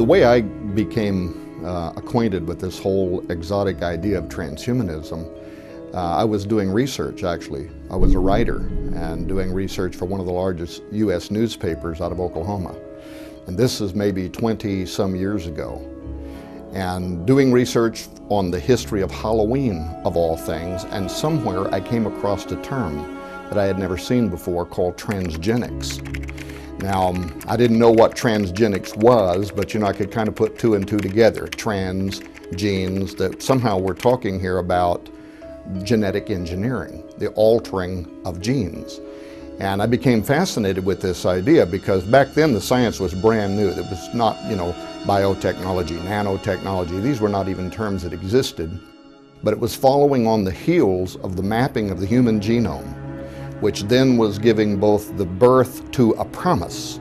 way I became acquainted with this whole exotic idea of transhumanism, I was doing research, actually. I was a writer and doing research for one of the largest U.S. newspapers out of Oklahoma. And this is maybe 20-some years ago. And doing research on the history of Halloween, of all things, and somewhere I came across a term that I had never seen before called transgenics. Now, I didn't know what transgenics was, but I could kind of put two and two together. Trans, genes, that somehow we're talking here about genetic engineering, the altering of genes. And I became fascinated with this idea because back then the science was brand new. It was not, biotechnology, nanotechnology. These were not even terms that existed. But it was following on the heels of the mapping of the human genome, which then was giving both the birth to a promise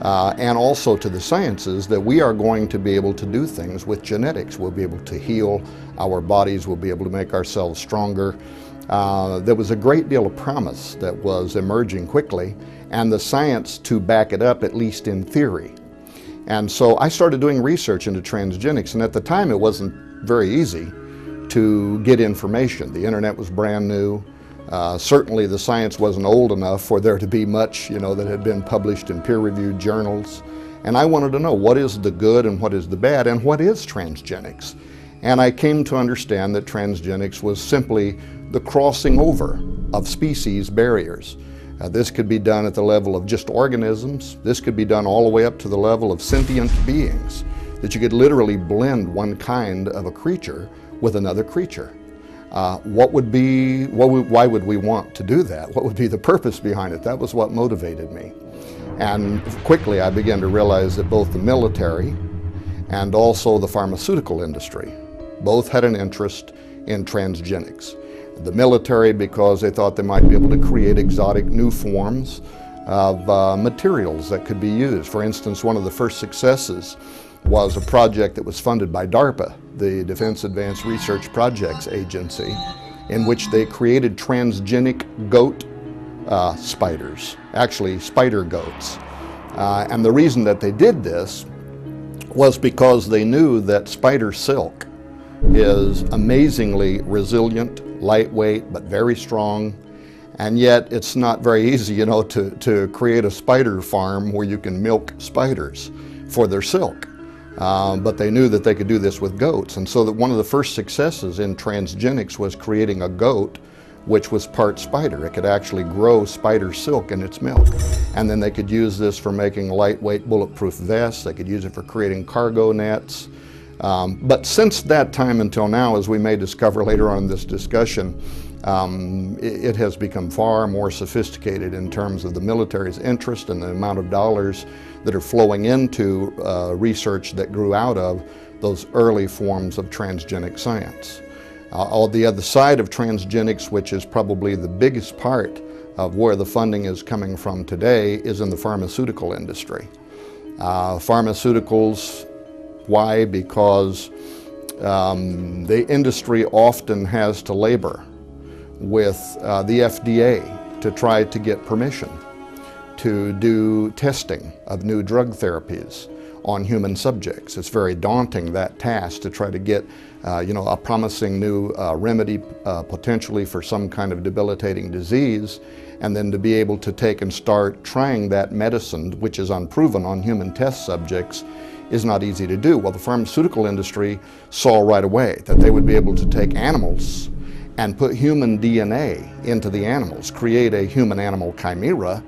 and also to the sciences that we are going to be able to do things with genetics. We'll be able to heal our bodies, we'll be able to make ourselves stronger. There was a great deal of promise that was emerging quickly, and the science to back it up, at least in theory. And so I started doing research into transgenics, and at the time it wasn't very easy to get information. The internet was brand new. Certainly the science wasn't old enough for there to be much, that had been published in peer-reviewed journals. And I wanted to know what is the good and what is the bad and what is transgenics. And I came to understand that transgenics was simply the crossing over of species barriers. This could be done at the level of just organisms. This could be done all the way up to the level of sentient beings, that you could literally blend one kind of a creature with another creature. Why would we want to do that? What would be the purpose behind it? That was what motivated me. And quickly I began to realize that both the military and also the pharmaceutical industry both had an interest in transgenics. The military because they thought they might be able to create exotic new forms of materials that could be used. For instance, one of the first successes was a project that was funded by DARPA, the Defense Advanced Research Projects Agency, in which they created transgenic goat spiders, actually spider goats. And the reason that they did this was because they knew that spider silk is amazingly resilient, lightweight, but very strong. And yet it's not very easy, to create a spider farm where you can milk spiders for their silk. But they knew that they could do this with goats. And so that one of the first successes in transgenics was creating a goat which was part spider. It could actually grow spider silk in its milk. And then they could use this for making lightweight bulletproof vests. They could use it for creating cargo nets. But since that time until now, as we may discover later on in this discussion, it has become far more sophisticated in terms of the military's interest and the amount of dollars that are flowing into research that grew out of those early forms of transgenic science. On the other side of transgenics, which is probably the biggest part of where the funding is coming from today, is in the pharmaceutical industry. Pharmaceuticals, why? Because the industry often has to labor with the FDA to try to get permission to do testing of new drug therapies on human subjects. It's very daunting, that task, to try to get a promising new remedy potentially for some kind of debilitating disease, and then to be able to take and start trying that medicine, which is unproven on human test subjects, is not easy to do. Well, the pharmaceutical industry saw right away that they would be able to take animals and put human DNA into the animals, create a human-animal chimera,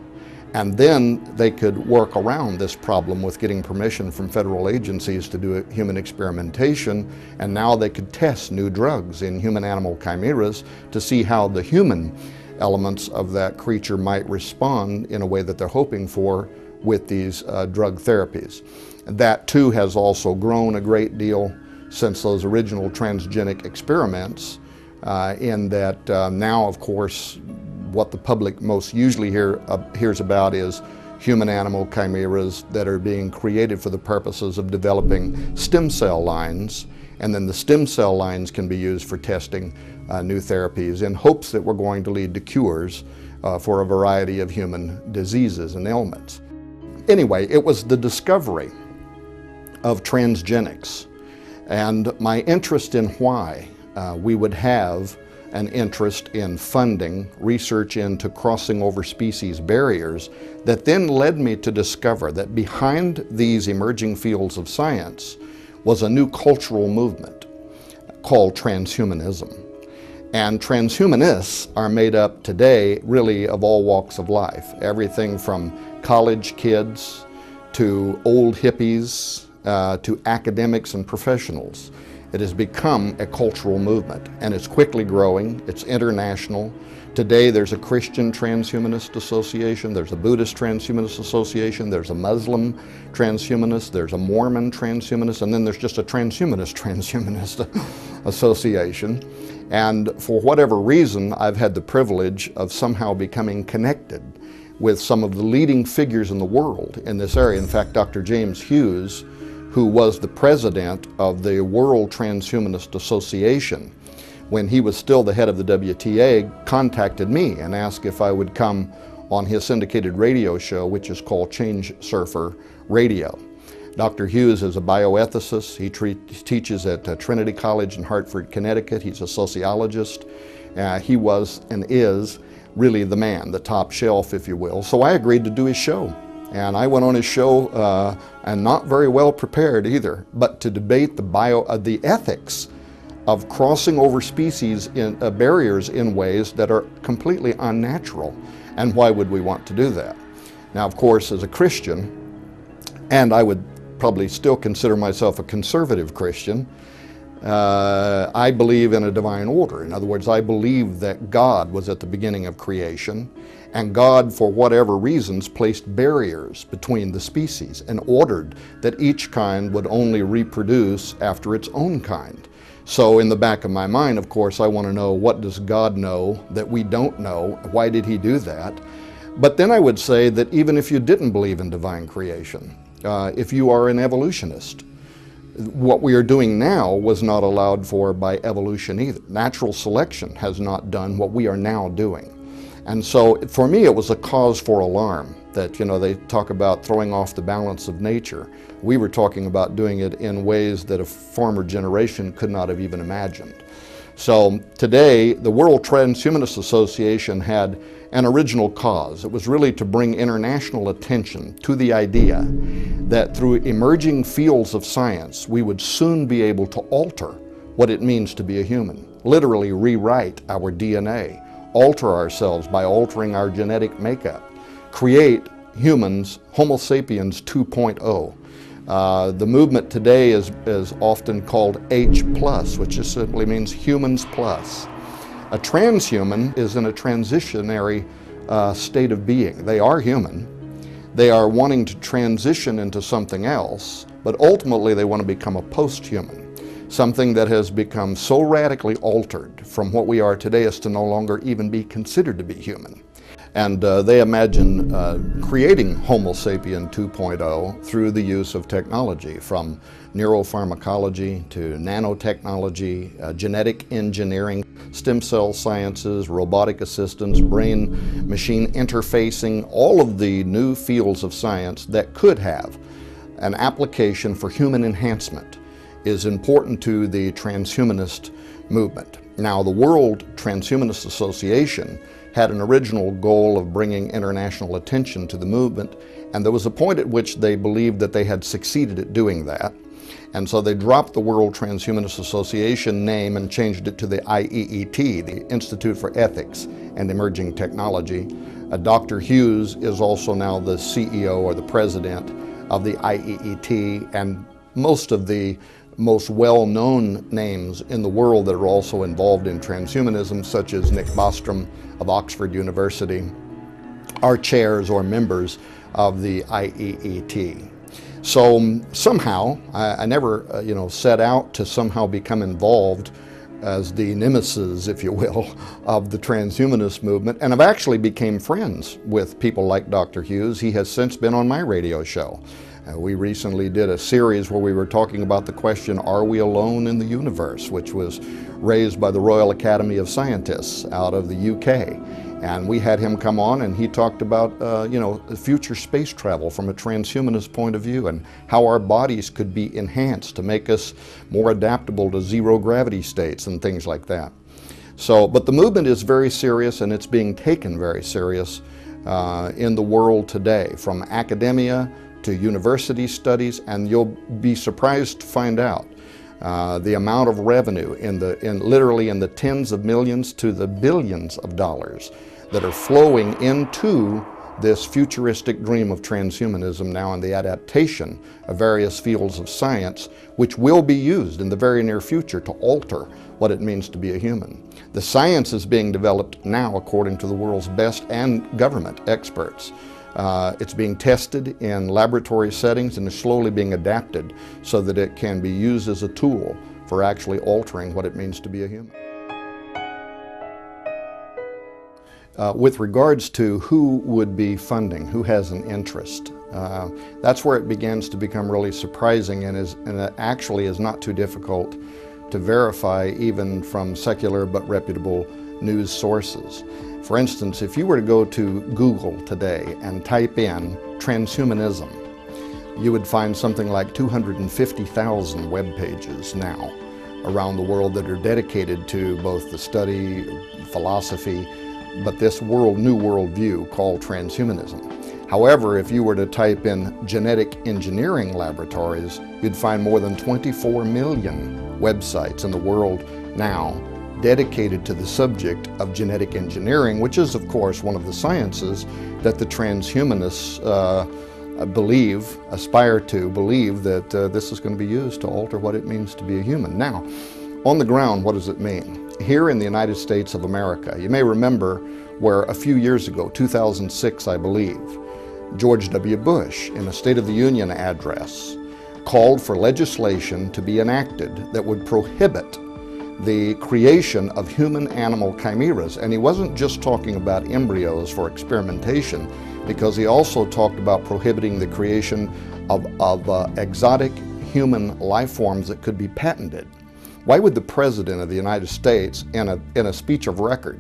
and then they could work around this problem with getting permission from federal agencies to do human experimentation, and now they could test new drugs in human-animal chimeras to see how the human elements of that creature might respond in a way that they're hoping for with these drug therapies. That too has also grown a great deal since those original transgenic experiments, in that now, of course, what the public most usually hears about is human-animal chimeras that are being created for the purposes of developing stem cell lines, and then the stem cell lines can be used for testing new therapies in hopes that we're going to lead to cures for a variety of human diseases and ailments. Anyway, it was the discovery of transgenics. And my interest in why we would have an interest in funding research into crossing over species barriers that then led me to discover that behind these emerging fields of science was a new cultural movement called transhumanism. And transhumanists are made up today really of all walks of life, everything from college kids to old hippies to academics and professionals. It has become a cultural movement, and it's quickly growing. It's international. Today there's a Christian Transhumanist Association, there's a Buddhist Transhumanist Association, there's a Muslim Transhumanist, there's a Mormon Transhumanist, and then there's just a Transhumanist Association. And for whatever reason, I've had the privilege of somehow becoming connected with some of the leading figures in the world in this area. In fact, Dr. James Hughes, who was the president of the World Transhumanist Association, when he was still the head of the WTA, contacted me and asked if I would come on his syndicated radio show, which is called Change Surfer Radio. Dr. Hughes is a bioethicist. He teaches at Trinity College in Hartford, Connecticut. He's a sociologist. He was and is really the man, the top shelf, if you will. So I agreed to do his show. And I went on his show, and not very well prepared either, but to debate the ethics of crossing over species barriers in ways that are completely unnatural. And why would we want to do that? Now, of course, as a Christian, and I would probably still consider myself a conservative Christian, I believe in a divine order. In other words, I believe that God was at the beginning of creation, and God, for whatever reasons, placed barriers between the species and ordered that each kind would only reproduce after its own kind. So in the back of my mind, of course, I want to know, what does God know that we don't know? Why did he do that? But then I would say that even if you didn't believe in divine creation, if you are an evolutionist, what we are doing now was not allowed for by evolution either. Natural selection has not done what we are now doing. And so for me, it was a cause for alarm that, they talk about throwing off the balance of nature. We were talking about doing it in ways that a former generation could not have even imagined. So today, the World Transhumanist Association had an original cause. It was really to bring international attention to the idea that through emerging fields of science, we would soon be able to alter what it means to be a human, literally rewrite our DNA, alter ourselves by altering our genetic makeup, create humans, Homo sapiens 2.0. The movement today is often called H+, which just simply means humans plus. A transhuman is in a transitionary state of being. They are human. They are wanting to transition into something else, but ultimately they want to become a post-human, something that has become so radically altered from what we are today as to no longer even be considered to be human. And they imagine creating Homo sapien 2.0 through the use of technology, from neuropharmacology to nanotechnology, genetic engineering, stem cell sciences, robotic assistance, brain-machine interfacing, all of the new fields of science that could have an application for human enhancement is important to the transhumanist movement. Now, the World Transhumanist Association had an original goal of bringing international attention to the movement, and there was a point at which they believed that they had succeeded at doing that. And so they dropped the World Transhumanist Association name and changed it to the IEET, the Institute for Ethics and Emerging Technology. Dr. Hughes is also now the CEO or the president of the IEET, and most of the most well-known names in the world that are also involved in transhumanism, such as Nick Bostrom of Oxford University, are chairs or members of the IEET. So somehow, I never set out to somehow become involved as the nemesis, if you will, of the transhumanist movement, and I've actually became friends with people like Dr. Hughes. He has since been on my radio show. We recently did a series where we were talking about the question, are we alone in the universe, which was raised by the Royal Academy of Scientists out of the UK. And we had him come on and he talked about, future space travel from a transhumanist point of view and how our bodies could be enhanced to make us more adaptable to zero gravity states and things like that. So, but the movement is very serious and it's being taken very serious in the world today, from academia to university studies, and you'll be surprised to find out the amount of revenue literally in the tens of millions to the billions of dollars that are flowing into this futuristic dream of transhumanism now, and the adaptation of various fields of science which will be used in the very near future to alter what it means to be a human. The science is being developed now according to the world's best and government experts. It's being tested in laboratory settings and is slowly being adapted so that it can be used as a tool for actually altering what it means to be a human. With regards to who would be funding, who has an interest, that's where it begins to become really surprising, and it actually is not too difficult to verify even from secular but reputable news sources. For instance, if you were to go to Google today and type in transhumanism, you would find something like 250,000 web pages now around the world that are dedicated to both the study, philosophy, but this new world view called transhumanism. However, if you were to type in genetic engineering laboratories, you'd find more than 24 million websites in the world now dedicated to the subject of genetic engineering, which is, of course, one of the sciences that the transhumanists aspire to believe that this is going to be used to alter what it means to be a human. Now, on the ground, what does it mean? Here in the United States of America, you may remember where a few years ago, 2006, I believe, George W. Bush, in a State of the Union address, called for legislation to be enacted that would prohibit the creation of human-animal chimeras. And he wasn't just talking about embryos for experimentation, because he also talked about prohibiting the creation of exotic human life forms that could be patented. Why would the President of the United States, in a speech of record,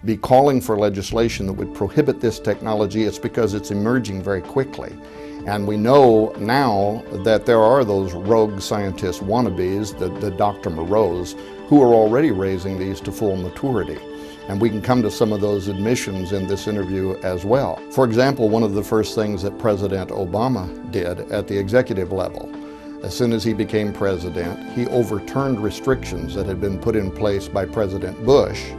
be calling for legislation that would prohibit this technology? It's because it's emerging very quickly. And we know now that there are those rogue scientist wannabes, the Dr. Moreaus, who are already raising these to full maturity. And we can come to some of those admissions in this interview as well. For example, one of the first things that President Obama did at the executive level, as soon as he became president, he overturned restrictions that had been put in place by President Bush,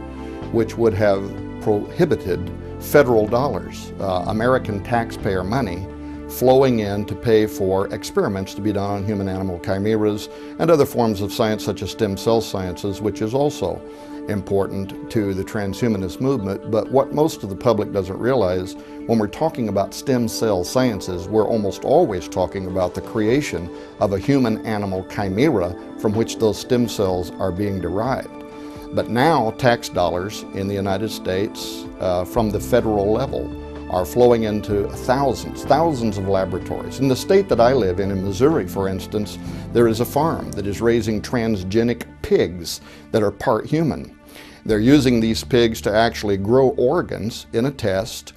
which would have prohibited federal dollars, American taxpayer money, flowing in to pay for experiments to be done on human-animal chimeras and other forms of science such as stem cell sciences, which is also important to the transhumanist movement. But what most of the public doesn't realize, when we're talking about stem cell sciences, we're almost always talking about the creation of a human-animal chimera from which those stem cells are being derived. But now tax dollars in the United States from the federal level are flowing into thousands of laboratories. In the state that I live in Missouri, for instance, there is a farm that is raising transgenic pigs that are part human. They're using these pigs to actually grow organs in a test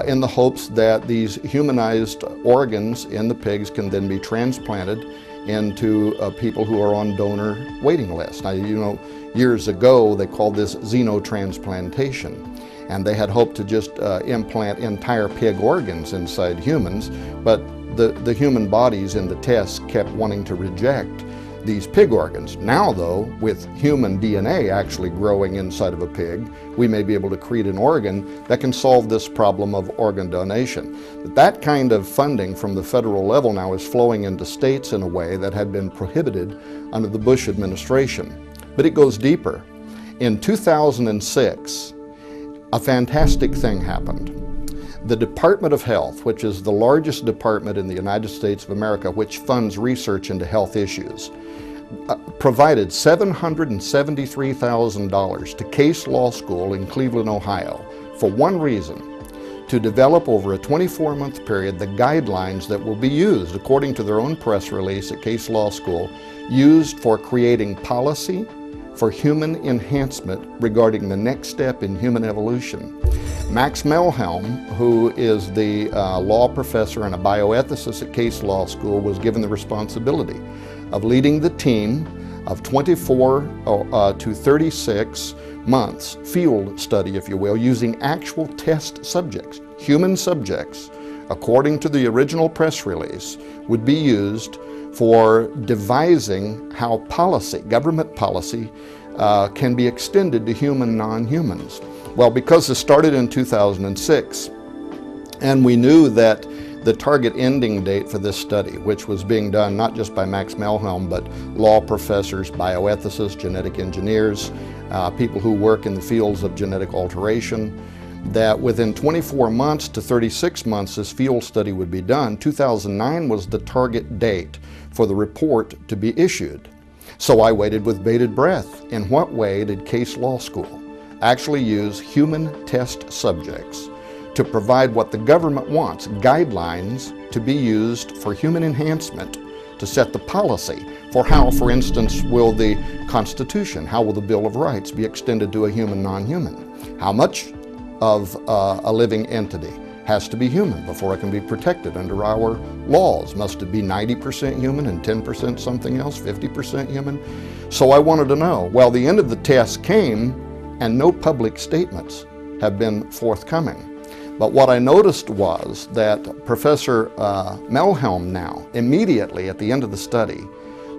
in the hopes that these humanized organs in the pigs can then be transplanted into people who are on donor waiting lists. Now, you know, years ago they called this xenotransplantation. And they had hoped to just implant entire pig organs inside humans, but the human bodies in the tests kept wanting to reject these pig organs. Now though, with human DNA actually growing inside of a pig, we may be able to create an organ that can solve this problem of organ donation. But that kind of funding from the federal level now is flowing into states in a way that had been prohibited under the Bush administration. But it goes deeper. In 2006, a fantastic thing happened. The Department of Health, which is the largest department in the United States of America which funds research into health issues, provided $773,000 to Case Law School in Cleveland, Ohio, for one reason: to develop over a 24-month period the guidelines that will be used, according to their own press release at Case Law School, used for creating policy for human enhancement regarding the next step in human evolution. Max Melhelm, who is the law professor and a bioethicist at Case Law School, was given the responsibility of leading the team of 24 to 36 months field study, if you will, using actual test subjects. Human subjects, according to the original press release, would be used for devising how policy, government policy, can be extended to human non-humans. Well, because this started in 2006, and we knew that the target ending date for this study, which was being done not just by Max Melhelm, but law professors, bioethicists, genetic engineers, people who work in the fields of genetic alteration, that within 24 months to 36 months this field study would be done. 2009 was the target date for the report to be issued. So I waited with bated breath. In what way did Case Law School actually use human test subjects to provide what the government wants, guidelines to be used for human enhancement, to set the policy for how, for instance, will the Constitution, how will the Bill of Rights be extended to a human non-human? How much of a living entity has to be human before it can be protected under our laws? Must it be 90% human and 10% something else, 50% human? So I wanted to know. Well, the end of the test came and no public statements have been forthcoming. But what I noticed was that Professor Melhelm now, immediately at the end of the study,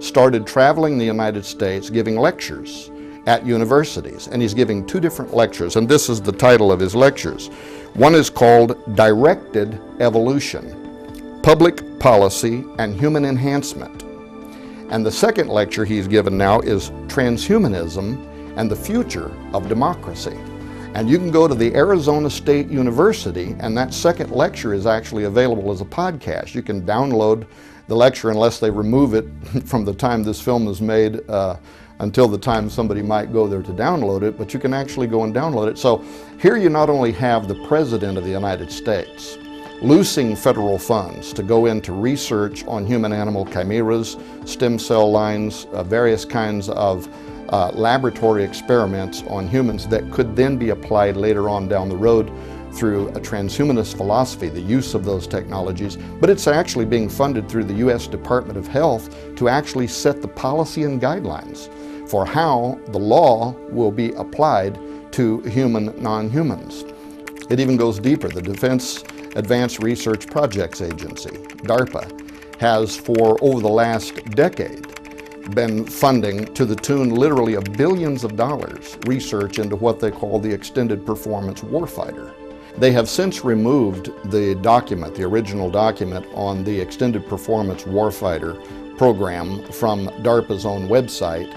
started traveling the United States giving lectures at universities. And he's giving two different lectures, and this is the title of his lectures. One is called Directed Evolution, Public Policy and Human Enhancement. And the second lecture he's given now is Transhumanism and the Future of Democracy. And you can go to the Arizona State University, and that second lecture is actually available as a podcast. You can download the lecture, unless they remove it from the time this film is made until the time somebody might go there to download it, but you can actually go and download it. So here you not only have the President of the United States loosing federal funds to go into research on human-animal chimeras, stem cell lines, various kinds of laboratory experiments on humans that could then be applied later on down the road through a transhumanist philosophy, the use of those technologies, but it's actually being funded through the U.S. Department of Health to actually set the policy and guidelines for how the law will be applied to human non-humans. It even goes deeper. The Defense Advanced Research Projects Agency, DARPA, has for over the last decade been funding to the tune literally of billions of dollars research into what they call the extended performance warfighter. They have since removed the document, the original document on the extended performance warfighter program from DARPA's own website,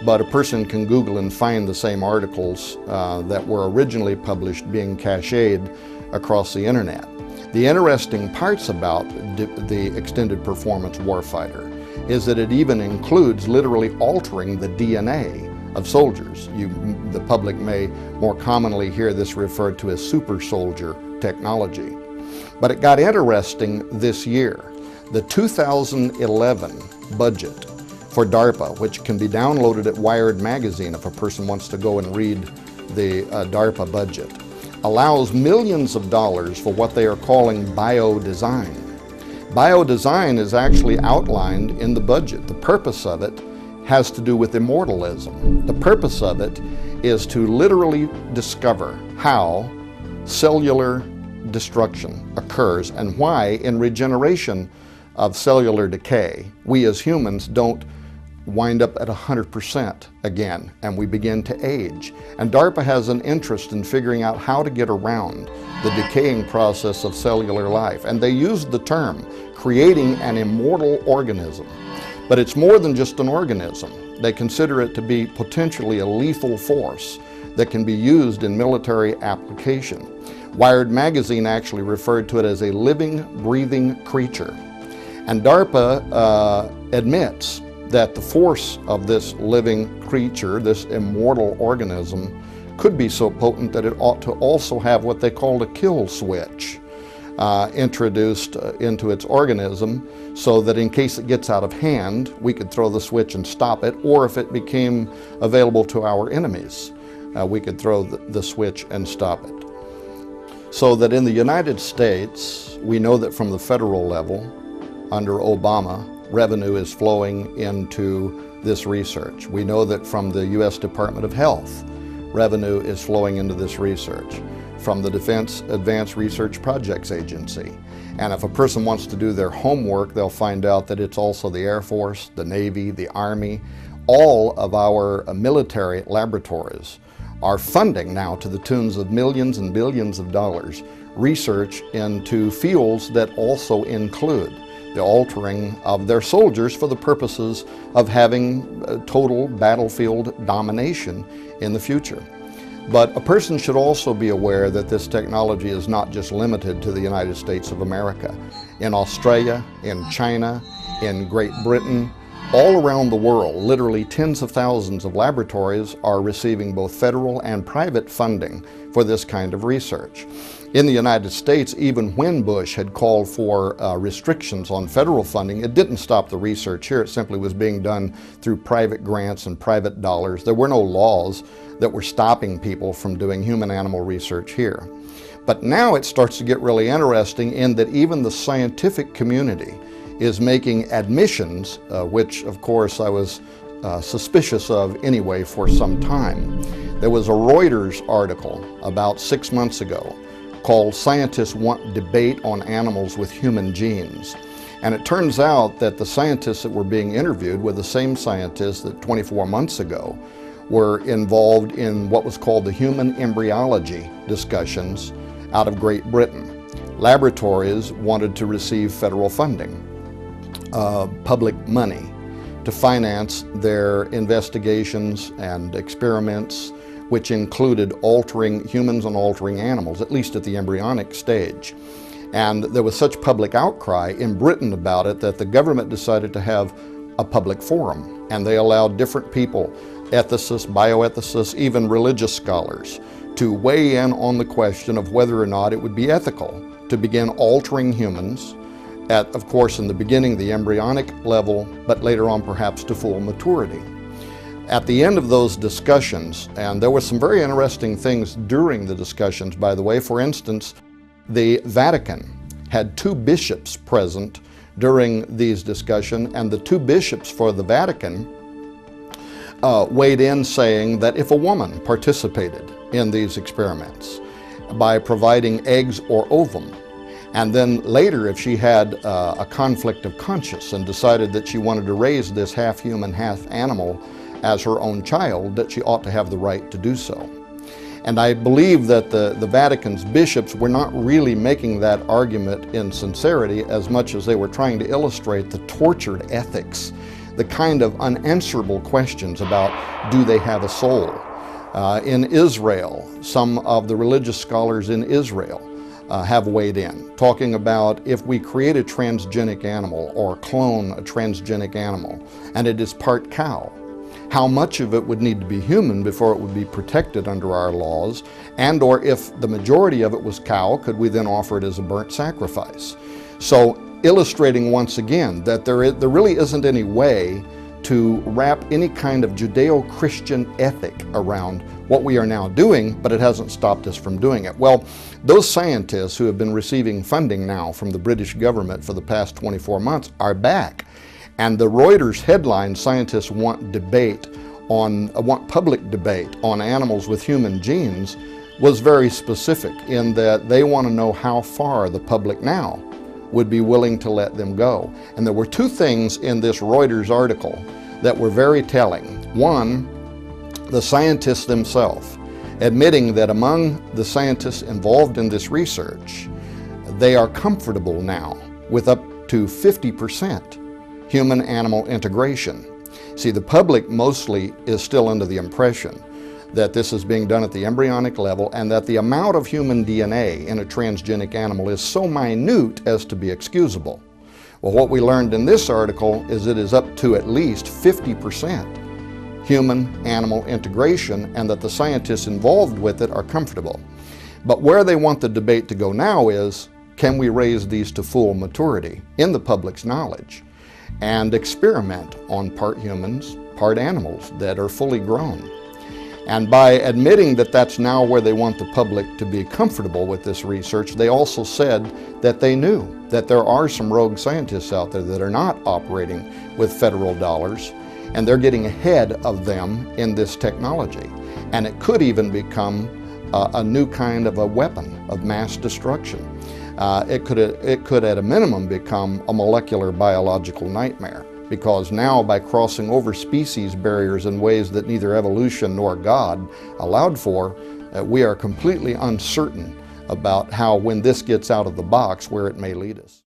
but a person can Google and find the same articles that were originally published being cached across the internet. The interesting parts about the extended performance warfighter is that it even includes literally altering the DNA of soldiers. The public may more commonly hear this referred to as super soldier technology. But it got interesting this year. The 2011 budget for DARPA, which can be downloaded at Wired magazine if a person wants to go and read the DARPA budget, allows millions of dollars for what they are calling biodesign. Biodesign is actually outlined in the budget. The purpose of it has to do with immortalism. The purpose of it is to literally discover how cellular destruction occurs and why in regeneration of cellular decay, we as humans don't wind up at 100% again, and we begin to age. And DARPA has an interest in figuring out how to get around the decaying process of cellular life. And they used the term creating an immortal organism. But it's more than just an organism. They consider it to be potentially a lethal force that can be used in military application. Wired magazine actually referred to it as a living, breathing creature. And DARPA admits that the force of this living creature, this immortal organism could be so potent that it ought to also have what they called a kill switch introduced into its organism, so that in case it gets out of hand, we could throw the switch and stop it, or if it became available to our enemies, we could throw the switch and stop it. So that in the United States, we know that from the federal level, under Obama, revenue is flowing into this research. We know that from the U.S. Department of Health, revenue is flowing into this research. From the Defense Advanced Research Projects Agency. And if a person wants to do their homework, they'll find out that it's also the Air Force, the Navy, the Army. All of our military laboratories are funding now, to the tunes of millions and billions of dollars, research into fields that also include the altering of their soldiers for the purposes of having total battlefield domination in the future. But a person should also be aware that this technology is not just limited to the United States of America. In Australia, in China, in Great Britain, all around the world, literally tens of thousands of laboratories are receiving both federal and private funding for this kind of research. In the United States, even when Bush had called for restrictions on federal funding, it didn't stop the research here. It simply was being done through private grants and private dollars. There were no laws that were stopping people from doing human-animal research here. But now it starts to get really interesting in that even the scientific community is making admissions, which of course I was suspicious of anyway for some time. There was a Reuters article about 6 months ago called "Scientists Want Debate on Animals with Human Genes." And it turns out that the scientists that were being interviewed were the same scientists that 24 months ago were involved in what was called the human embryology discussions out of Great Britain. Laboratories wanted to receive federal funding, public money, to finance their investigations and experiments, which included altering humans and altering animals, at least at the embryonic stage. And there was such public outcry in Britain about it that the government decided to have a public forum, and they allowed different people, ethicists, bioethicists, even religious scholars, to weigh in on the question of whether or not it would be ethical to begin altering humans at, of course, in the beginning, the embryonic level, but later on perhaps to full maturity. At the end of those discussions, and there were some very interesting things during the discussions, by the way. For instance, the Vatican had 2 bishops present during these discussions, and the 2 bishops for the Vatican weighed in, saying that if a woman participated in these experiments by providing eggs or ovum, and then later if she had a conflict of conscience and decided that she wanted to raise this half human, half animal as her own child, that she ought to have the right to do so. And I believe that the Vatican's bishops were not really making that argument in sincerity as much as they were trying to illustrate the tortured ethics, the kind of unanswerable questions about, do they have a soul? In Israel, some of the religious scholars in Israel have weighed in, talking about if we create a transgenic animal or clone a transgenic animal and it is part cow, how much of it would need to be human before it would be protected under our laws, and or if the majority of it was cow, could we then offer it as a burnt sacrifice? So illustrating once again that there really isn't any way to wrap any kind of Judeo-Christian ethic around what we are now doing, but it hasn't stopped us from doing it. Well, those scientists who have been receiving funding now from the British government for the past 24 months are back. And the Reuters headline, "Scientists want public debate on animals with human genes," was very specific in that they want to know how far the public now would be willing to let them go. And there were 2 things in this Reuters article that were very telling. One, the scientists themselves admitting that among the scientists involved in this research, they are comfortable now with up to 50% human-animal integration. See, the public mostly is still under the impression that this is being done at the embryonic level and that the amount of human DNA in a transgenic animal is so minute as to be excusable. Well, what we learned in this article is it is up to at least 50% human-animal integration, and that the scientists involved with it are comfortable. But where they want the debate to go now is, can we raise these to full maturity in the public's knowledge and experiment on part humans, part animals that are fully grown? And by admitting that that's now where they want the public to be comfortable with this research, they also said that they knew that there are some rogue scientists out there that are not operating with federal dollars, and they're getting ahead of them in this technology. And it could even become a new kind of a weapon of mass destruction. It could at a minimum become a molecular biological nightmare, because now by crossing over species barriers in ways that neither evolution nor God allowed for, we are completely uncertain about how, when this gets out of the box, where it may lead us.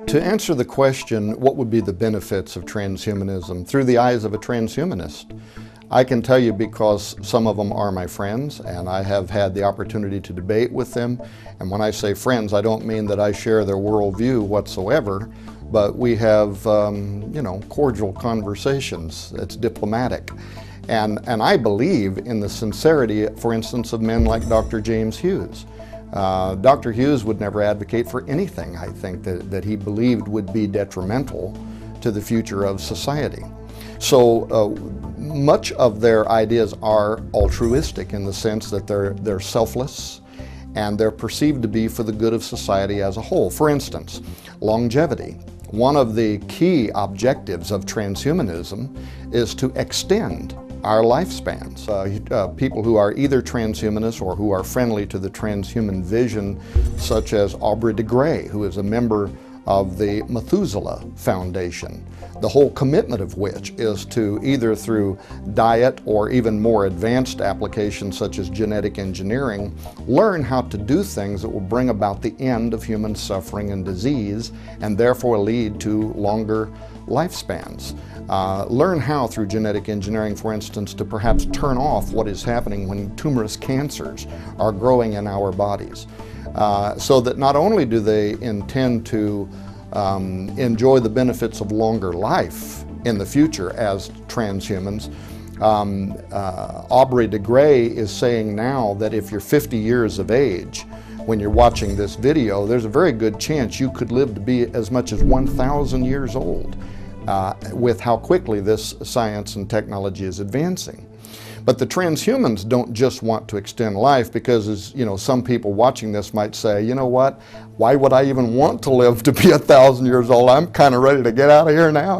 To answer the question, what would be the benefits of transhumanism through the eyes of a transhumanist? I can tell you, because some of them are my friends and I have had the opportunity to debate with them. And when I say friends, I don't mean that I share their worldview whatsoever, but we have, cordial conversations. It's diplomatic. And I believe in the sincerity, for instance, of men like Dr. James Hughes. Dr. Hughes would never advocate for anything, I think, that he believed would be detrimental to the future of society. So much of their ideas are altruistic in the sense that they're selfless and they're perceived to be for the good of society as a whole. For instance, longevity. One of the key objectives of transhumanism is to extend our lifespans. People who are either transhumanists or who are friendly to the transhuman vision, such as Aubrey de Grey, who is a member of the Methuselah Foundation, the whole commitment of which is to, either through diet or even more advanced applications such as genetic engineering, learn how to do things that will bring about the end of human suffering and disease, and therefore lead to longer lifespans. Learn how, through genetic engineering, for instance, to perhaps turn off what is happening when tumorous cancers are growing in our bodies. So that not only do they intend to enjoy the benefits of longer life in the future as transhumans, Aubrey de Grey is saying now that if you're 50 years of age when you're watching this video, there's a very good chance you could live to be as much as 1,000 years old with how quickly this science and technology is advancing. But the transhumans don't just want to extend life, because, as you know, some people watching this might say, you know what, why would I even want to live to be 1,000 years old? I'm kind of ready to get out of here now,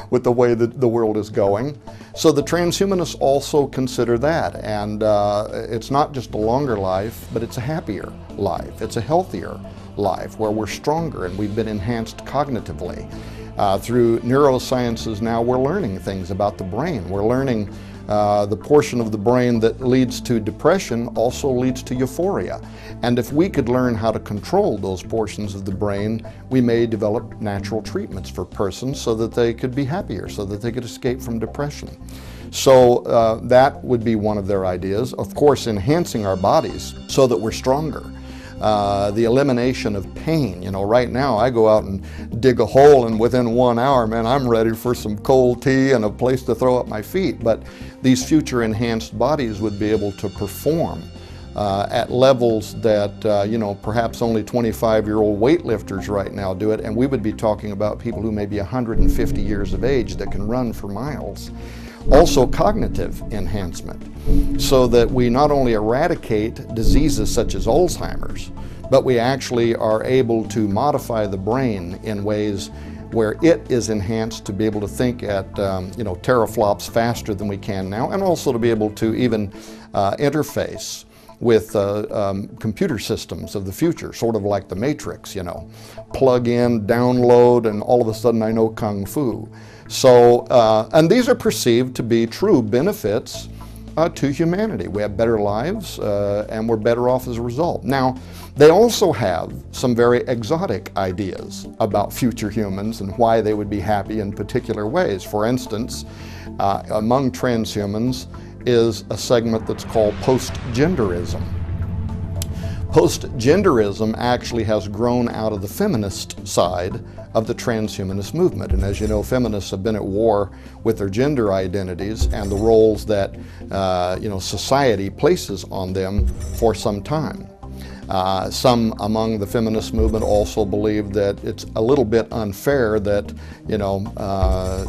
with the way that the world is going. So the transhumanists also consider that, and it's not just a longer life, but it's a happier life. It's a healthier life where we're stronger and we've been enhanced cognitively. Through neurosciences now, we're learning things about the brain. We're learning the portion of the brain that leads to depression also leads to euphoria. And if we could learn how to control those portions of the brain, we may develop natural treatments for persons so that they could be happier, so that they could escape from depression. So that would be one of their ideas. Of course, enhancing our bodies so that we're stronger. The elimination of pain. Right now I go out and dig a hole, and within 1 hour, man, I'm ready for some cold tea and a place to throw up my feet. But these future enhanced bodies would be able to perform at levels that, perhaps only 25-year-old weightlifters right now do it, and we would be talking about people who may be 150 years of age that can run for miles. Also, cognitive enhancement, so that we not only eradicate diseases such as Alzheimer's, but we actually are able to modify the brain in ways where it is enhanced to be able to think at teraflops faster than we can now, and also to be able to even interface with computer systems of the future, sort of like the Matrix, plug in, download, and all of a sudden I know Kung Fu. So, and these are perceived to be true benefits to humanity. We have better lives and we're better off as a result. Now, they also have some very exotic ideas about future humans and why they would be happy in particular ways. For instance, among transhumans is a segment that's called Post-genderism. Post-genderism actually has grown out of the feminist side of the transhumanist movement. And as you know, feminists have been at war with their gender identities and the roles that society places on them for some time. Some among the feminist movement also believe that it's a little bit unfair that,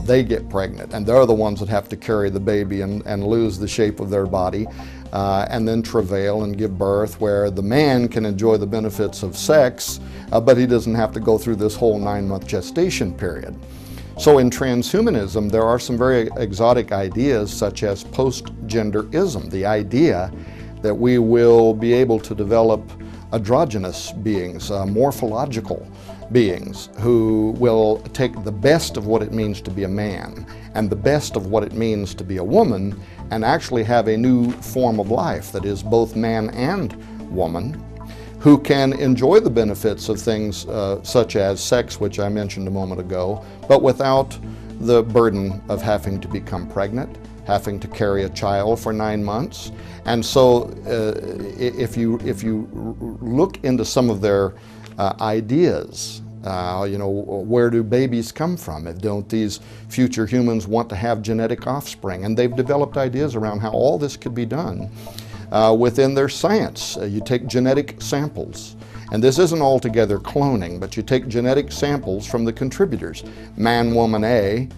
they get pregnant and they're the ones that have to carry the baby and lose the shape of their body and then travail and give birth, where the man can enjoy the benefits of sex, but he doesn't have to go through this whole 9-month gestation period. So in transhumanism, there are some very exotic ideas such as post-genderism, the idea that we will be able to develop androgynous beings, morphological beings, who will take the best of what it means to be a man and the best of what it means to be a woman and actually have a new form of life that is both man and woman, who can enjoy the benefits of things such as sex, which I mentioned a moment ago, but without the burden of having to become pregnant, having to carry a child for 9 months. And so if you look into some of their ideas, where do babies come from? Don't these future humans want to have genetic offspring? And they've developed ideas around how all this could be done within their science. You take genetic samples, and this isn't altogether cloning, but you take genetic samples from the contributors, man, woman A,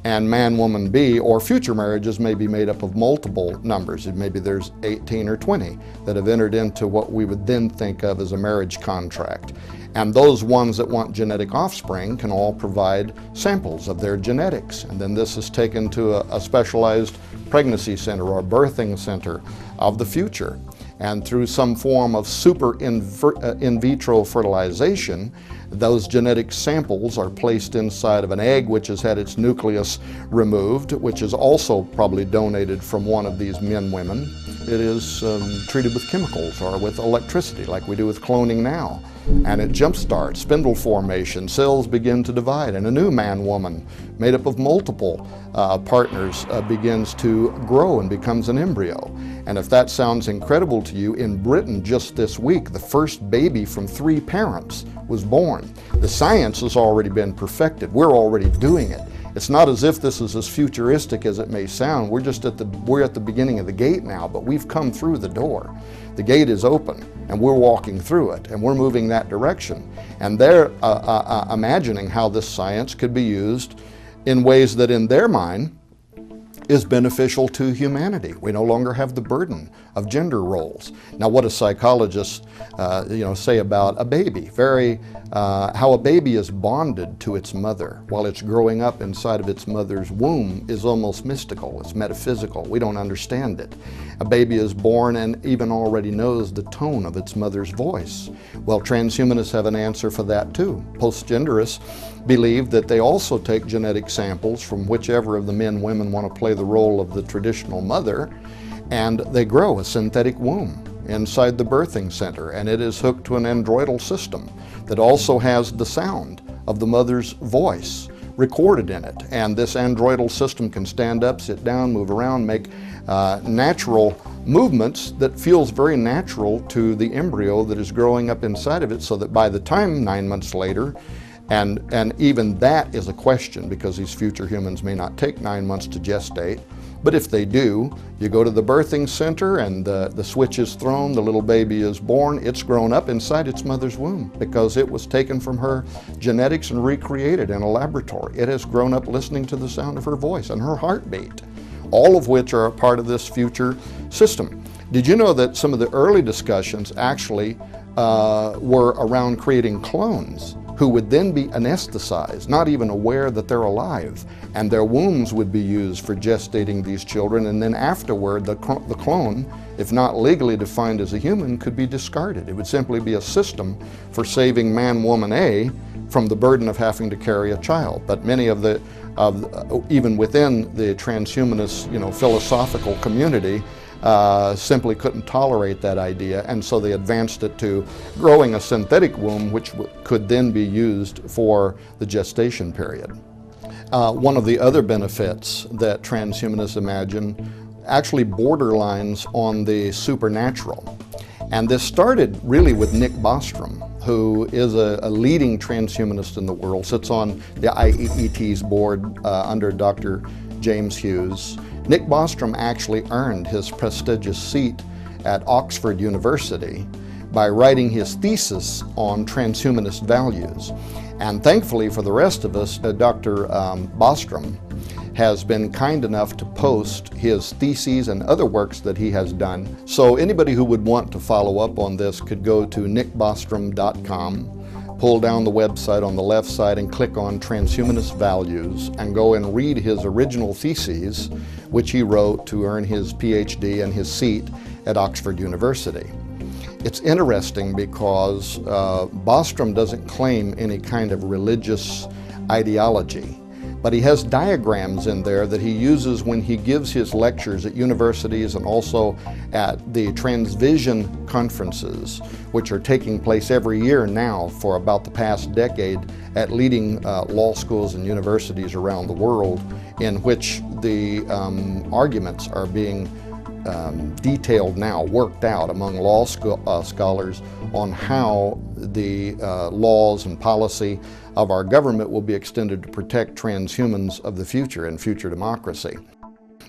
and man-woman B, or future marriages may be made up of multiple numbers. Maybe there's 18 or 20 that have entered into what we would then think of as a marriage contract. And those ones that want genetic offspring can all provide samples of their genetics. And then this is taken to a specialized pregnancy center or birthing center of the future. And through some form of super in vitro fertilization, those genetic samples are placed inside of an egg which has had its nucleus removed, which is also probably donated from one of these women. It is treated with chemicals or with electricity like we do with cloning now. And it jumpstarts spindle formation, cells begin to divide, and a new man-woman made up of multiple partners begins to grow and becomes an embryo. And if that sounds incredible to you, in Britain just this week, the first baby from 3 parents was born. The science has already been perfected. We're already doing it. It's not as if this is as futuristic as it may sound. We're at the beginning of the gate now, but we've come through the door. The gate is open, and we're walking through it, and we're moving that direction. And they're imagining how this science could be used in ways that, in their mind, is beneficial to humanity. We no longer have the burden of gender roles. Now, what do psychologists say about a baby? How a baby is bonded to its mother while it's growing up inside of its mother's womb is almost mystical. It's metaphysical. We don't understand it. A baby is born and even already knows the tone of its mother's voice. Well, transhumanists have an answer for that too. Post-genderists believe that they also take genetic samples from whichever of the men, women want to play the role of the traditional mother, and they grow a synthetic womb inside the birthing center, and it is hooked to an androidal system that also has the sound of the mother's voice recorded in it. And this androidal system can stand up, sit down, move around, make natural movements that feels very natural to the embryo that is growing up inside of it, so that by the time 9 months later, and even that is a question, because these future humans may not take 9 months to gestate, but if they do, you go to the birthing center and the switch is thrown, the little baby is born, it's grown up inside its mother's womb because it was taken from her genetics and recreated in a laboratory. It has grown up listening to the sound of her voice and her heartbeat, all of which are a part of this future system. Did you know that some of the early discussions actually were around creating clones who would then be anesthetized, not even aware that they're alive, and their wombs would be used for gestating these children, and then afterward the clone, if not legally defined as a human, could be discarded. It would simply be a system for saving man, woman A from the burden of having to carry a child. But many of the, even within the transhumanist, philosophical community, simply couldn't tolerate that idea, and so they advanced it to growing a synthetic womb which could then be used for the gestation period. One of the other benefits that transhumanists imagine actually borderlines on the supernatural. And this started really with Nick Bostrom, who is a leading transhumanist in the world, sits on the IEET's board under Dr. James Hughes. Nick Bostrom actually earned his prestigious seat at Oxford University by writing his thesis on transhumanist values. And thankfully for the rest of us, Dr. Bostrom has been kind enough to post his theses and other works that he has done. So anybody who would want to follow up on this could go to nickbostrom.com, pull down the website on the left side and click on Transhumanist Values and go and read his original theses, which he wrote to earn his PhD and his seat at Oxford University. It's interesting because Bostrom doesn't claim any kind of religious ideology, but he has diagrams in there that he uses when he gives his lectures at universities and also at the Transvision conferences, which are taking place every year now for about the past decade at leading law schools and universities around the world, in which the arguments are being detailed now, worked out among law scholars on how the laws and policy of our government will be extended to protect transhumans of the future and future democracy.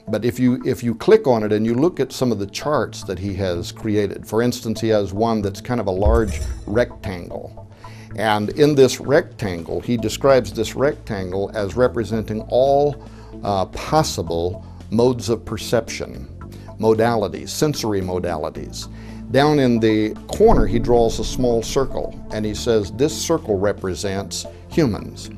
But if you click on it and you look at some of the charts that he has created, for instance, he has one that's kind of a large rectangle. And in this rectangle, he describes this rectangle as representing all possible modes of perception, modalities, sensory modalities. Down in the corner, he draws a small circle, and he says this circle represents humans.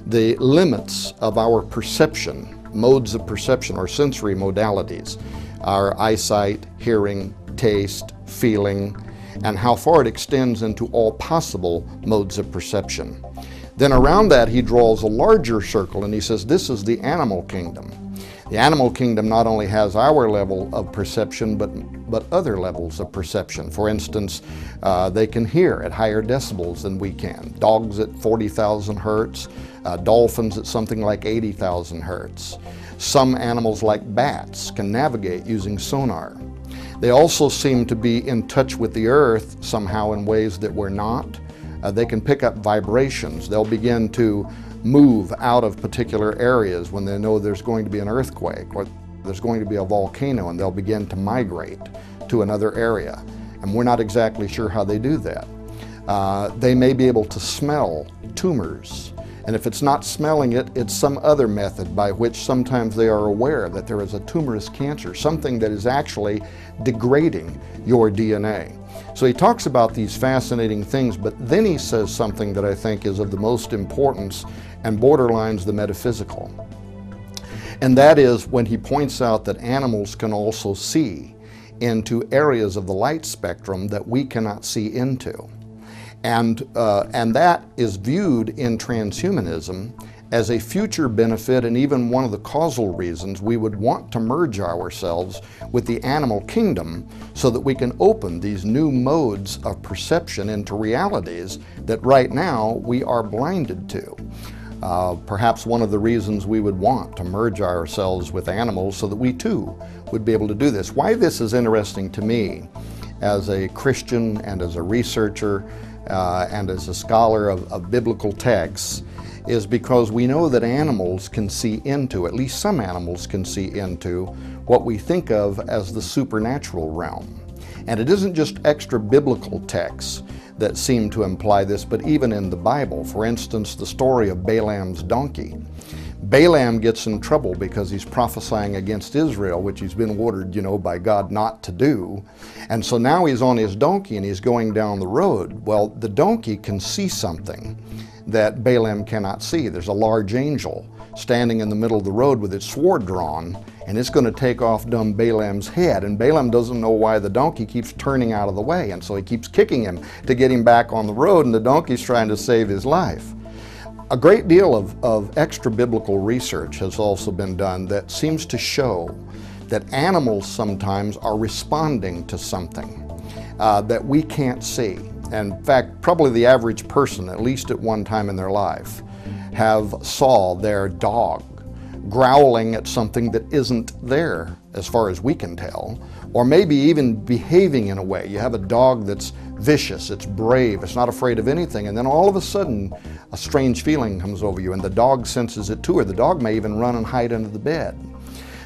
The limits of our perception, modes of perception or sensory modalities, our eyesight, hearing, taste, feeling, and how far it extends into all possible modes of perception. Then around that, he draws a larger circle, and he says this is the animal kingdom. The animal kingdom not only has our level of perception, but other levels of perception. For instance, they can hear at higher decibels than we can. Dogs at 40,000 hertz, dolphins at something like 80,000 hertz. Some animals like bats can navigate using sonar. They also seem to be in touch with the earth somehow in ways that we're not. They can pick up vibrations. They'll begin to move out of particular areas when they know there's going to be an earthquake or there's going to be a volcano, and they'll begin to migrate to another area. And we're not exactly sure how they do that. They may be able to smell tumors. And if it's not smelling it, it's some other method by which sometimes they are aware that there is a tumorous cancer, something that is actually degrading your DNA. So he talks about these fascinating things, but then he says something that I think is of the most importance and borderlines the metaphysical. And that is when he points out that animals can also see into areas of the light spectrum that we cannot see into. And that is viewed in transhumanism as a future benefit, and even one of the causal reasons we would want to merge ourselves with the animal kingdom so that we can open these new modes of perception into realities that right now we are blinded to. Perhaps one of the reasons we would want to merge ourselves with animals so that we too would be able to do this. Why this is interesting to me as a Christian and as a researcher and as a scholar of biblical texts is because we know that animals can see into, at least some animals can see into, what we think of as the supernatural realm. And it isn't just extra biblical texts that seem to imply this, but even in the Bible. For instance, the story of Balaam's donkey. Balaam gets in trouble because he's prophesying against Israel, which he's been ordered, by God not to do. And so now he's on his donkey and he's going down the road. Well, the donkey can see something that Balaam cannot see. There's a large angel standing in the middle of the road with its sword drawn, and it's going to take off dumb Balaam's head. And Balaam doesn't know why the donkey keeps turning out of the way, and so he keeps kicking him to get him back on the road, and the donkey's trying to save his life. A great deal of extra biblical research has also been done that seems to show that animals sometimes are responding to something that we can't see. In fact, probably the average person, at least at one time in their life, have saw their dog growling at something that isn't there as far as we can tell, or maybe even behaving in a way. You have a dog that's vicious, it's brave, it's not afraid of anything, and then all of a sudden a strange feeling comes over you and the dog senses it too, or the dog may even run and hide under the bed.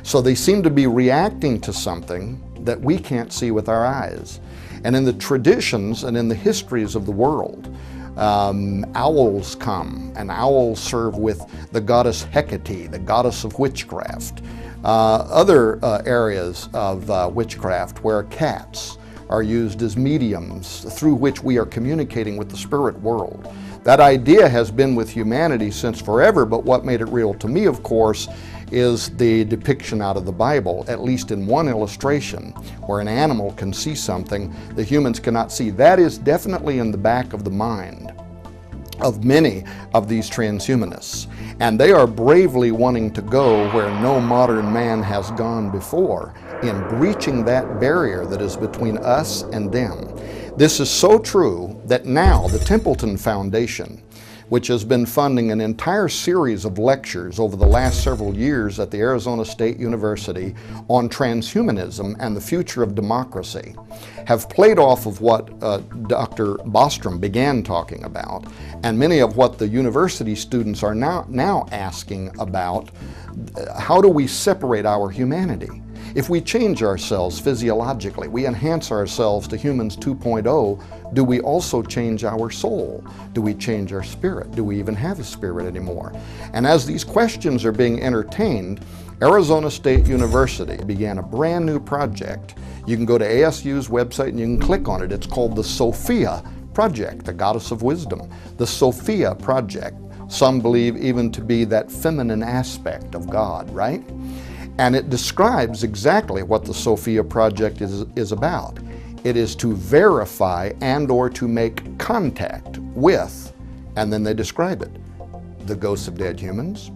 So they seem to be reacting to something that we can't see with our eyes. And in the traditions and in the histories of the world, owls come, and owls serve with the goddess Hecate, the goddess of witchcraft. Other areas of witchcraft where cats are used as mediums through which we are communicating with the spirit world. That idea has been with humanity since forever, but what made it real to me, of course, is the depiction out of the Bible, at least in one illustration, where an animal can see something the humans cannot see. That is definitely in the back of the mind of many of these transhumanists. And they are bravely wanting to go where no modern man has gone before, in breaching that barrier that is between us and them. This is so true that now the Templeton Foundation, which has been funding an entire series of lectures over the last several years at the Arizona State University on transhumanism and the future of democracy, have played off of what Dr. Bostrom began talking about, and many of what the university students are now asking about. How do we separate our humanity? If we change ourselves physiologically, we enhance ourselves to humans 2.0, do we also change our soul? Do we change our spirit? Do we even have a spirit anymore? And as these questions are being entertained, Arizona State University began a brand new project. You can go to ASU's website and you can click on it. It's called the Sophia Project, the goddess of wisdom. The Sophia Project, some believe even to be that feminine aspect of God, right? And it describes exactly what the Sophia Project is about. It is to verify and or to make contact with, and then they describe it, the ghosts of dead humans,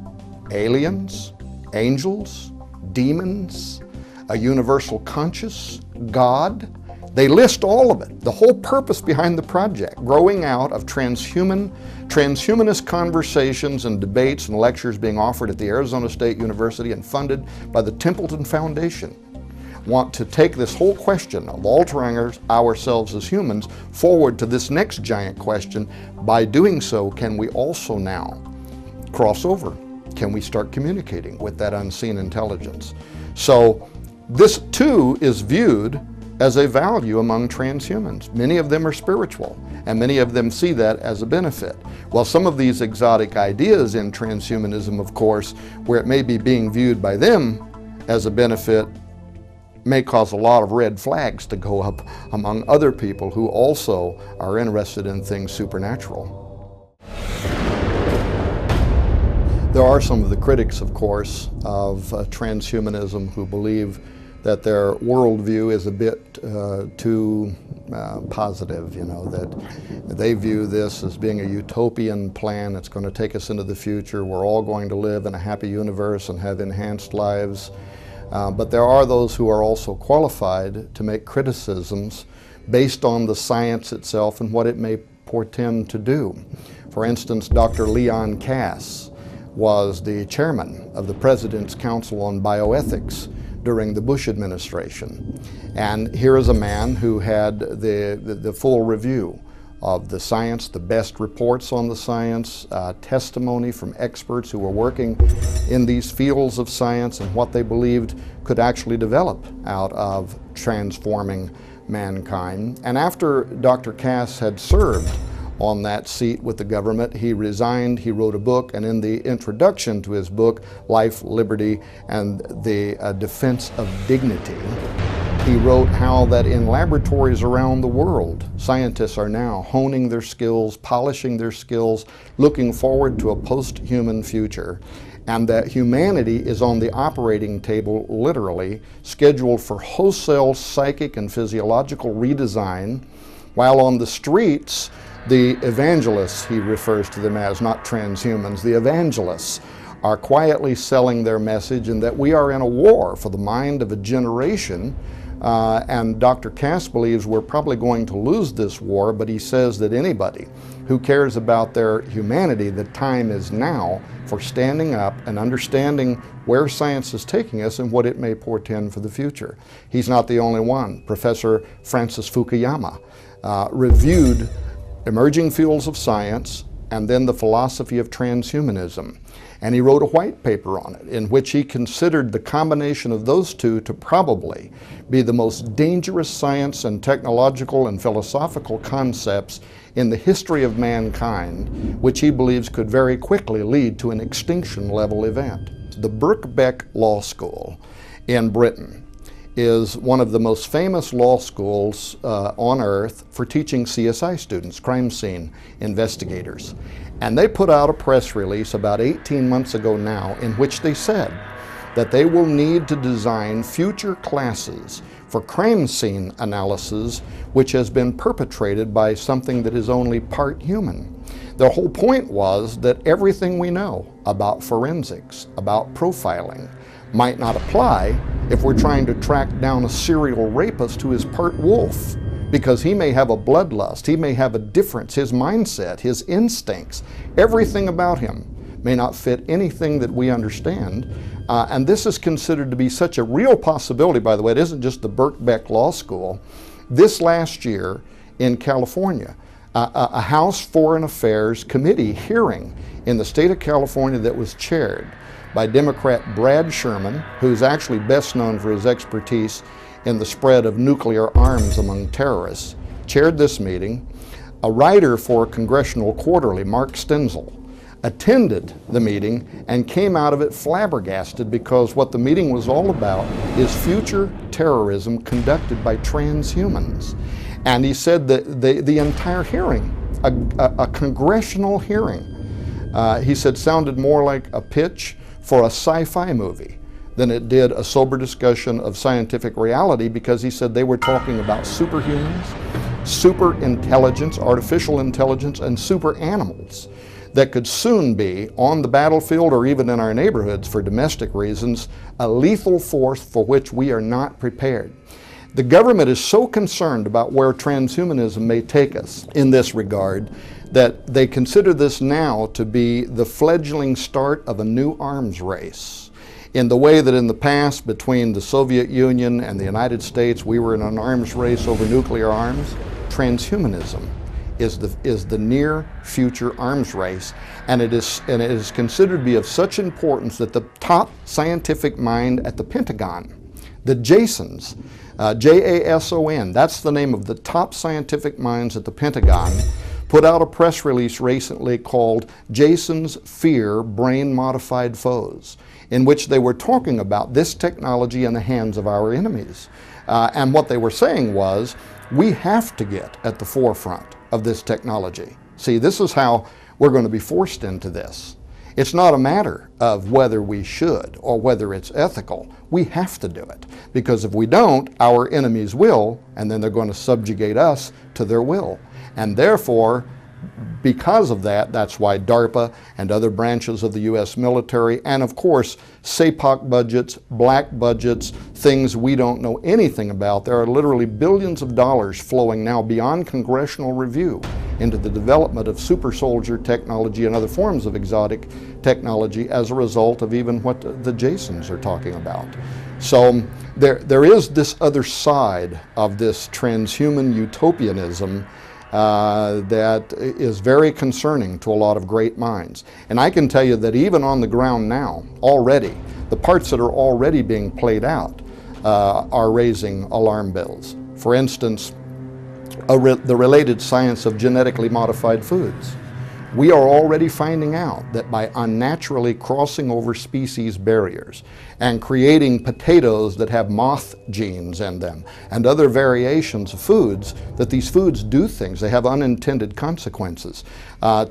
aliens, angels, demons, a universal conscious, God. They list all of it, the whole purpose behind the project, growing out of transhumanist conversations and debates and lectures being offered at the Arizona State University and funded by the Templeton Foundation. Want to take this whole question of altering ourselves as humans forward to this next giant question. By doing so, can we also now cross over? Can we start communicating with that unseen intelligence? So this too is viewed as a value among transhumans. Many of them are spiritual, and many of them see that as a benefit. Well, some of these exotic ideas in transhumanism, of course, where it may be being viewed by them as a benefit, may cause a lot of red flags to go up among other people who also are interested in things supernatural. There are some of the critics, of course, of transhumanism who believe that their worldview is a bit too positive, that they view this as being a utopian plan that's going to take us into the future. We're all going to live in a happy universe and have enhanced lives. But there are those who are also qualified to make criticisms based on the science itself and what it may portend to do. For instance, Dr. Leon Kass was the chairman of the President's Council on Bioethics during the Bush administration. And here is a man who had the full review of the science, the best reports on the science, testimony from experts who were working in these fields of science and what they believed could actually develop out of transforming mankind. And after Dr. Kass had served on that seat with the government, he resigned, he wrote a book, and in the introduction to his book, Life, Liberty, and the Defense of Dignity, he wrote how that in laboratories around the world, scientists are now honing their skills, polishing their skills, looking forward to a post-human future, and that humanity is on the operating table, literally, scheduled for wholesale psychic and physiological redesign, while on the streets, the evangelists, he refers to them as, not transhumans, the evangelists are quietly selling their message, and that we are in a war for the mind of a generation. And Dr. Kass believes we're probably going to lose this war, but he says that anybody who cares about their humanity, the time is now for standing up and understanding where science is taking us and what it may portend for the future. He's not the only one. Professor Francis Fukuyama reviewed emerging fields of science and then the philosophy of transhumanism. And he wrote a white paper on it in which he considered the combination of those two to probably be the most dangerous science and technological and philosophical concepts in the history of mankind, which he believes could very quickly lead to an extinction level event. The Birkbeck Law School in Britain is one of the most famous law schools on earth for teaching CSI students, crime scene investigators. And they put out a press release about 18 months ago now in which they said that they will need to design future classes for crime scene analysis which has been perpetrated by something that is only part human. The whole point was that everything we know about forensics, about profiling, might not apply if we're trying to track down a serial rapist who is part wolf, because he may have a bloodlust, he may have a difference, his mindset, his instincts, everything about him may not fit anything that we understand. And this is considered to be such a real possibility, by the way. It isn't just the Birkbeck Law School. This last year in California, a House Foreign Affairs Committee hearing in the state of California that was chaired by Democrat Brad Sherman, who's actually best known for his expertise in the spread of nuclear arms among terrorists, chaired this meeting. A writer for Congressional Quarterly, Mark Stenzel, attended the meeting and came out of it flabbergasted, because what the meeting was all about is future terrorism conducted by transhumans. And he said that the entire hearing, a congressional hearing, he said sounded more like a pitch for a sci-fi movie than it did a sober discussion of scientific reality, because he said they were talking about superhumans, super intelligence, artificial intelligence, and super animals that could soon be on the battlefield or even in our neighborhoods for domestic reasons, a lethal force for which we are not prepared. The government is so concerned about where transhumanism may take us in this regard that they consider this now to be the fledgling start of a new arms race. In the way that in the past between the Soviet Union and the United States we were in an arms race over nuclear arms, transhumanism is the near future arms race, and it is considered to be of such importance that the top scientific mind at the Pentagon, the Jasons, J-A-S-O-N, that's the name of the top scientific minds at the Pentagon, put out a press release recently called Jasons Fear Brain-Modified Foes, in which they were talking about this technology in the hands of our enemies. And what they were saying was, we have to get at the forefront of this technology. See, this is how we're going to be forced into this. It's not a matter of whether we should or whether it's ethical. We have to do it, because if we don't, our enemies will, and then they're going to subjugate us to their will. And therefore, because of that, that's why DARPA and other branches of the U.S. military, and of course, SAPOC budgets, black budgets, things we don't know anything about. There are literally billions of dollars flowing now beyond congressional review into the development of super soldier technology and other forms of exotic technology as a result of even what the Jasons are talking about. So there is this other side of this transhuman utopianism that is very concerning to a lot of great minds. And I can tell you that even on the ground now, already, the parts that are already being played out are raising alarm bells. For instance, the related science of genetically modified foods. We are already finding out that by unnaturally crossing over species barriers and creating potatoes that have moth genes in them and other variations of foods, that these foods do things. They have unintended consequences.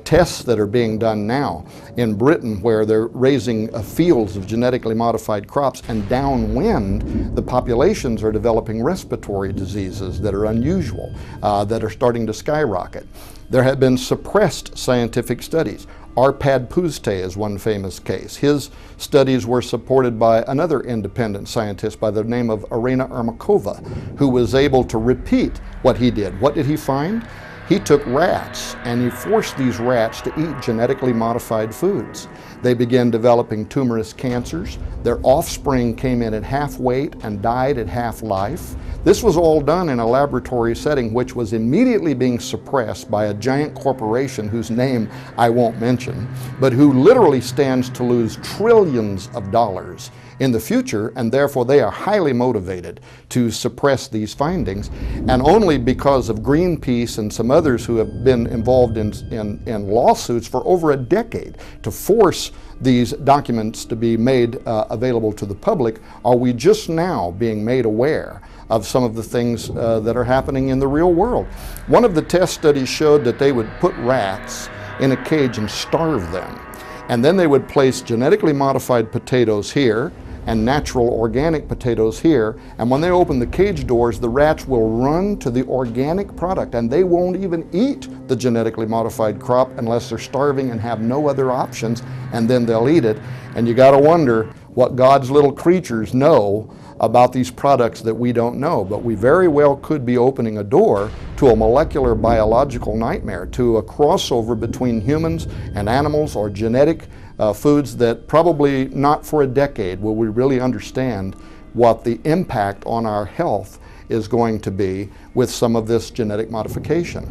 Tests that are being done now in Britain where they're raising fields of genetically modified crops, and downwind the populations are developing respiratory diseases that are unusual, that are starting to skyrocket. There have been suppressed scientific studies. Arpad Pusztai is one famous case. His studies were supported by another independent scientist by the name of Irina Ermakova, who was able to repeat what he did. What did he find? He took rats and he forced these rats to eat genetically modified foods. They began developing tumorous cancers. Their offspring came in at half weight and died at half life. This was all done in a laboratory setting which was immediately being suppressed by a giant corporation whose name I won't mention, but who literally stands to lose trillions of dollars in the future, and therefore they are highly motivated to suppress these findings. And only because of Greenpeace and some others who have been involved in lawsuits for over a decade to force these documents to be made available to the public are we just now being made aware of some of the things that are happening in the real world. One of the test studies showed that they would put rats in a cage and starve them. And then they would place genetically modified potatoes here and natural organic potatoes here, and when they open the cage doors, the rats will run to the organic product and they won't even eat the genetically modified crop unless they're starving and have no other options, and then they'll eat it. And you gotta wonder what God's little creatures know about these products that we don't know, but we very well could be opening a door to a molecular biological nightmare, to a crossover between humans and animals, or genetic foods that probably not for a decade will we really understand what the impact on our health is going to be with some of this genetic modification.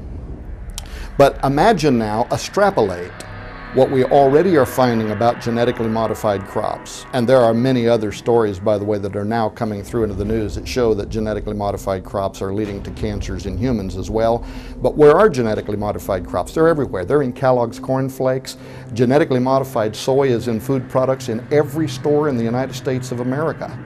But imagine now, extrapolate what we already are finding about genetically modified crops. And there are many other stories, by the way, that are now coming through into the news that show that genetically modified crops are leading to cancers in humans as well. But where are genetically modified crops? They're everywhere. They're in Kellogg's Corn Flakes. Genetically modified soy is in food products in every store in the United States of America.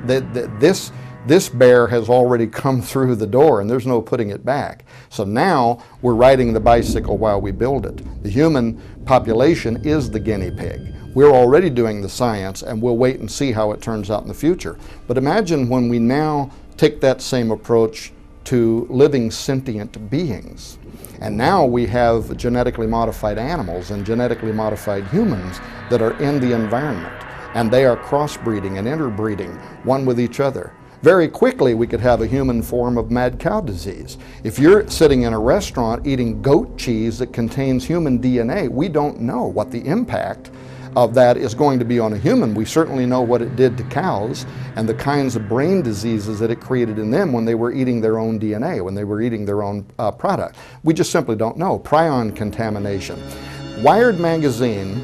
This bear has already come through the door and there's no putting it back. So now we're riding the bicycle while we build it. The human population is the guinea pig. We're already doing the science and we'll wait and see how it turns out in the future. But imagine when we now take that same approach to living sentient beings. And now we have genetically modified animals and genetically modified humans that are in the environment, and they are crossbreeding and interbreeding one with each other. Very quickly we could have a human form of mad cow disease. If you're sitting in a restaurant eating goat cheese that contains human DNA, we don't know what the impact of that is going to be on a human. We certainly know what it did to cows and the kinds of brain diseases that it created in them when they were eating their own DNA, when they were eating their own product. We just simply don't know. Prion contamination. Wired magazine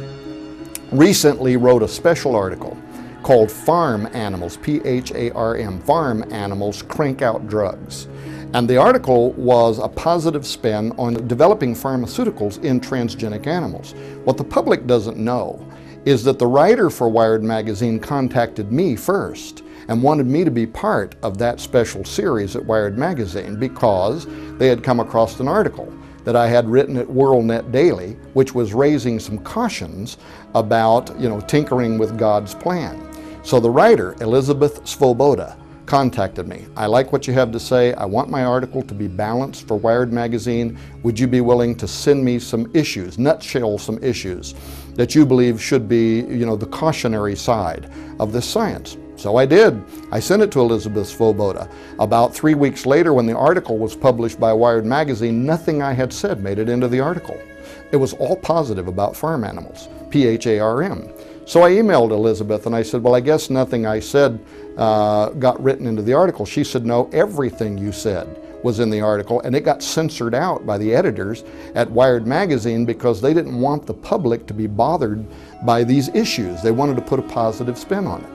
recently wrote a special article called Farm Animals, P-H-A-R-M, Farm Animals Crank Out Drugs. And the article was a positive spin on developing pharmaceuticals in transgenic animals. What the public doesn't know is that the writer for Wired magazine contacted me first and wanted me to be part of that special series at Wired magazine because they had come across an article that I had written at WorldNet Daily, which was raising some cautions about, tinkering with God's plan. So the writer, Elizabeth Svoboda, contacted me. I like what you have to say. I want my article to be balanced for Wired magazine. Would you be willing to send me some issues, nutshell some issues that you believe should be, the cautionary side of this science? So I did. I sent it to Elizabeth Svoboda. About 3 weeks later, when the article was published by Wired magazine, nothing I had said made it into the article. It was all positive about farm animals, P-H-A-R-M. So I emailed Elizabeth and I said, well, I guess nothing I said got written into the article. She said, no, everything you said was in the article, and it got censored out by the editors at Wired magazine because they didn't want the public to be bothered by these issues. They wanted to put a positive spin on it.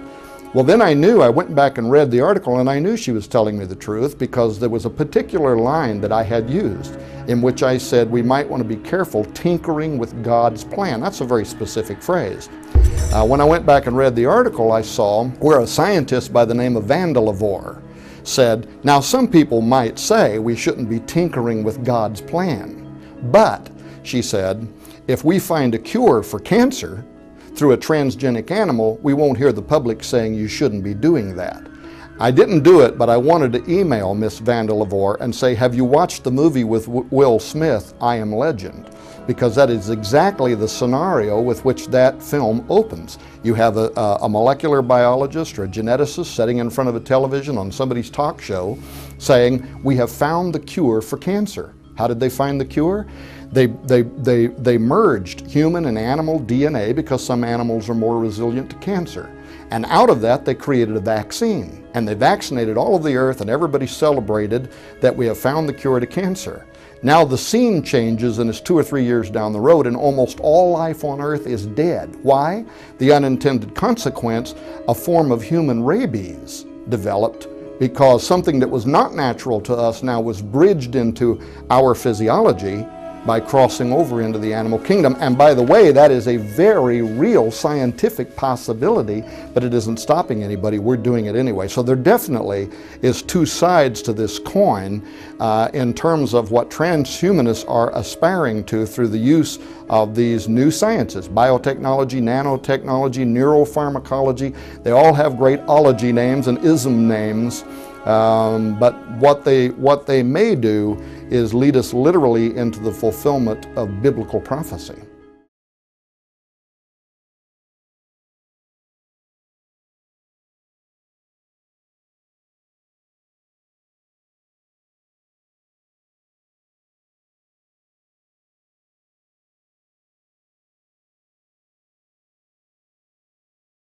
Well, then I went back and read the article, and I knew she was telling me the truth because there was a particular line that I had used in which I said we might want to be careful tinkering with God's plan. That's a very specific phrase. When I went back and read the article, I saw where a scientist by the name of Vandelavore said, now some people might say we shouldn't be tinkering with God's plan, but, she said, if we find a cure for cancer through a transgenic animal, we won't hear the public saying you shouldn't be doing that. I didn't do it, but I wanted to email Miss Vandelavore and say, have you watched the movie with Will Smith, I Am Legend? Because that is exactly the scenario with which that film opens. You have a molecular biologist or a geneticist sitting in front of a television on somebody's talk show saying, we have found the cure for cancer. How did they find the cure? They merged human and animal DNA because some animals are more resilient to cancer. And out of that, they created a vaccine. And they vaccinated all of the earth, and everybody celebrated that we have found the cure to cancer. Now the scene changes, and it's 2 or 3 years down the road, and almost all life on earth is dead. Why? The unintended consequence, a form of human rabies developed because something that was not natural to us now was bridged into our physiology by crossing over into the animal kingdom. And by the way, that is a very real scientific possibility, but it isn't stopping anybody. We're doing it anyway. So there definitely is two sides to this coin in terms of what transhumanists are aspiring to through the use of these new sciences: biotechnology, nanotechnology, neuropharmacology. They all have great ology names and ism names. But what they may do is lead us literally into the fulfillment of biblical prophecy.